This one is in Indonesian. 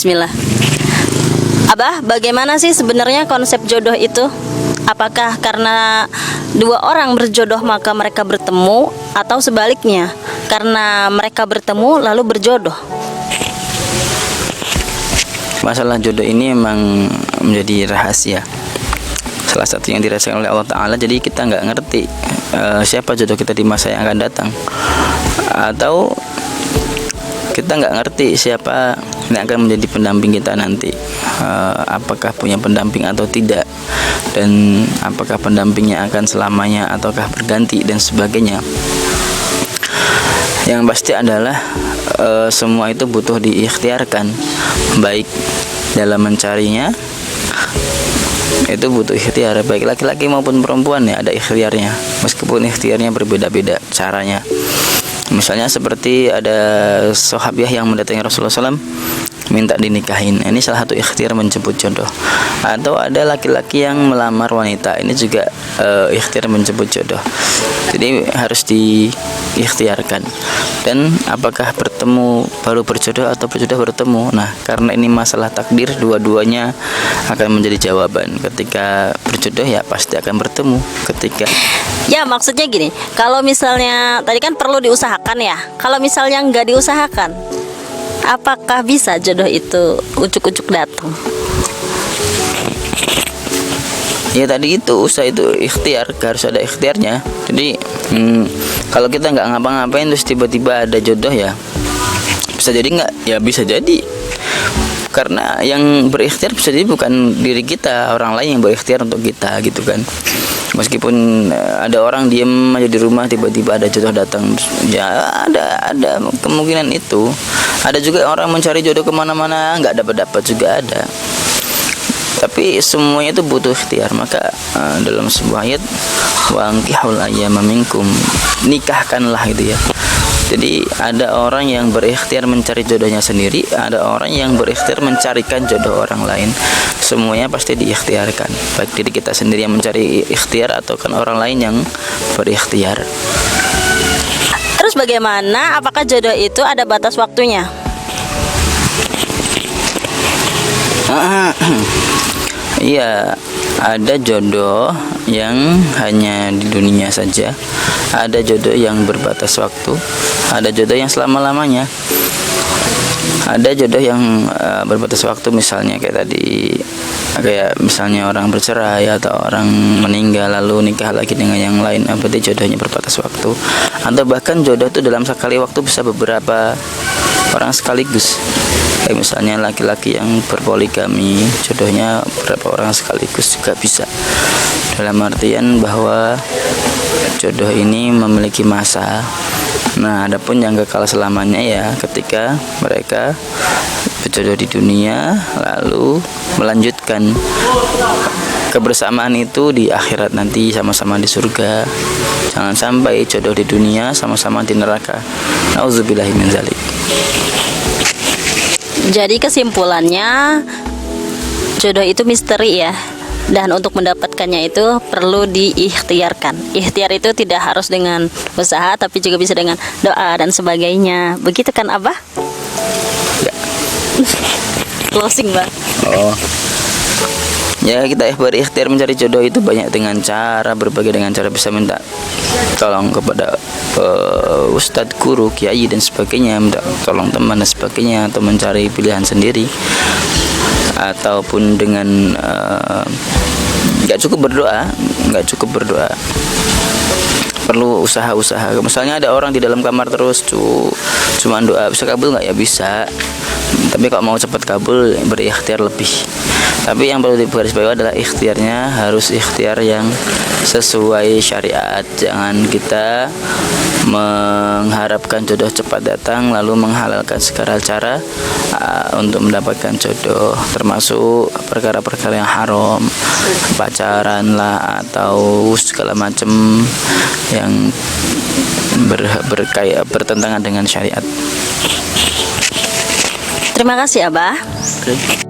Bismillah. Abah, bagaimana sih sebenarnya konsep jodoh itu? Apakah karena dua orang berjodoh maka mereka bertemu, atau sebaliknya, karena mereka bertemu lalu berjodoh? Masalah jodoh ini memang menjadi rahasia. Salah satu yang dirasakan oleh Allah Ta'ala. Jadi kita nggak ngerti siapa jodoh kita di masa yang akan datang, atau kita nggak ngerti siapa yang akan menjadi pendamping kita nanti. Apakah punya pendamping atau tidak, dan apakah pendampingnya akan selamanya ataukah berganti dan sebagainya. Yang pasti adalah semua itu butuh diikhtiarkan, baik dalam mencarinya itu butuh ikhtiar, baik laki-laki maupun perempuan ya, ada ikhtiarnya, meskipun ikhtiarnya berbeda-beda caranya. Misalnya seperti ada sahabiah yang mendatangi Rasulullah SAW minta dinikahin, ini salah satu ikhtiar menjemput jodoh. Atau ada laki-laki yang melamar wanita, ini juga ikhtiar menjemput jodoh. Jadi harus diikhtiarkan. Dan apakah bertemu baru berjodoh atau berjodoh bertemu? Nah, karena ini masalah takdir, dua-duanya akan menjadi jawaban. Ketika berjodoh ya pasti akan bertemu. Ketika Ya, maksudnya gini, kalau misalnya tadi kan perlu diusahakan ya. Kalau misalnya nggak diusahakan, apakah bisa jodoh itu ucuk-ucuk datang? ya tadi itu usaha itu ikhtiar, harus ada ikhtiarnya. Jadi kalau kita nggak ngapa-ngapain terus tiba-tiba ada jodoh ya bisa jadi nggak, ya bisa jadi. Karena yang berikhtiar bisa jadi bukan diri kita, orang lain yang berikhtiar untuk kita gitu kan. Meskipun ada orang diem aja di rumah tiba-tiba ada jodoh datang, ya ada kemungkinan itu. Ada juga orang mencari jodoh kemana-mana nggak dapat juga ada. Tapi semuanya itu butuh ikhtiar. Maka dalam sebuah ayat, wa ankihul ayyama minkum, nikahkanlah gitu ya. Jadi ada orang yang berikhtiar mencari jodohnya sendiri, ada orang yang berikhtiar mencarikan jodoh orang lain. Semuanya pasti diikhtiarkan, baik diri kita sendiri yang mencari ikhtiar atau kan orang lain yang berikhtiar. Terus bagaimana? Apakah jodoh itu ada batas waktunya? Iya, ada jodoh yang hanya di dunia saja, ada jodoh yang berbatas waktu, ada jodoh yang selama-lamanya. Ada jodoh yang berbatas waktu, misalnya kayak tadi, kayak misalnya orang bercerai atau orang meninggal lalu nikah lagi dengan yang lain, berarti jodohnya berbatas waktu. Atau bahkan jodoh itu dalam sekali waktu bisa beberapa orang sekaligus. Kayak misalnya laki-laki yang berpoligami, jodohnya beberapa orang sekaligus juga bisa. Dalam artian bahwa jodoh ini memiliki masa. Nah, adapun yang kekal selamanya ya ketika mereka berjodoh di dunia lalu melanjutkan kebersamaan itu di akhirat nanti sama-sama di surga. Jangan sampai jodoh di dunia sama-sama di neraka. Nauzubillahi min dzalik. Jadi kesimpulannya, jodoh itu misteri ya. Dan untuk mendapatkannya itu perlu diikhtiarkan. Ikhtiar itu tidak harus dengan usaha, tapi juga bisa dengan doa dan sebagainya. Begitu kan Abah? Ya. Closing Bang. Oh. Ya, kita berikhtiar mencari jodoh itu banyak dengan cara, berbagai dengan cara, bisa minta tolong kepada ustadz, guru, kiai dan sebagainya, minta tolong teman dan sebagainya, atau mencari pilihan sendiri, ataupun dengan nggak cukup berdoa, perlu usaha-usaha. Misalnya ada orang di dalam kamar terus cuma doa, bisa kabul nggak? Ya bisa, tapi kalau mau cepat kabul berikhtiar lebih. Tapi yang perlu digarisbawahi adalah ikhtiarnya harus ikhtiar yang sesuai syariat. Jangan kita mengharapkan jodoh cepat datang lalu menghalalkan segala cara untuk mendapatkan jodoh, termasuk perkara-perkara yang haram, pacaran lah atau segala macam yang bertentangan dengan syariat. Terima kasih Abah. Oke.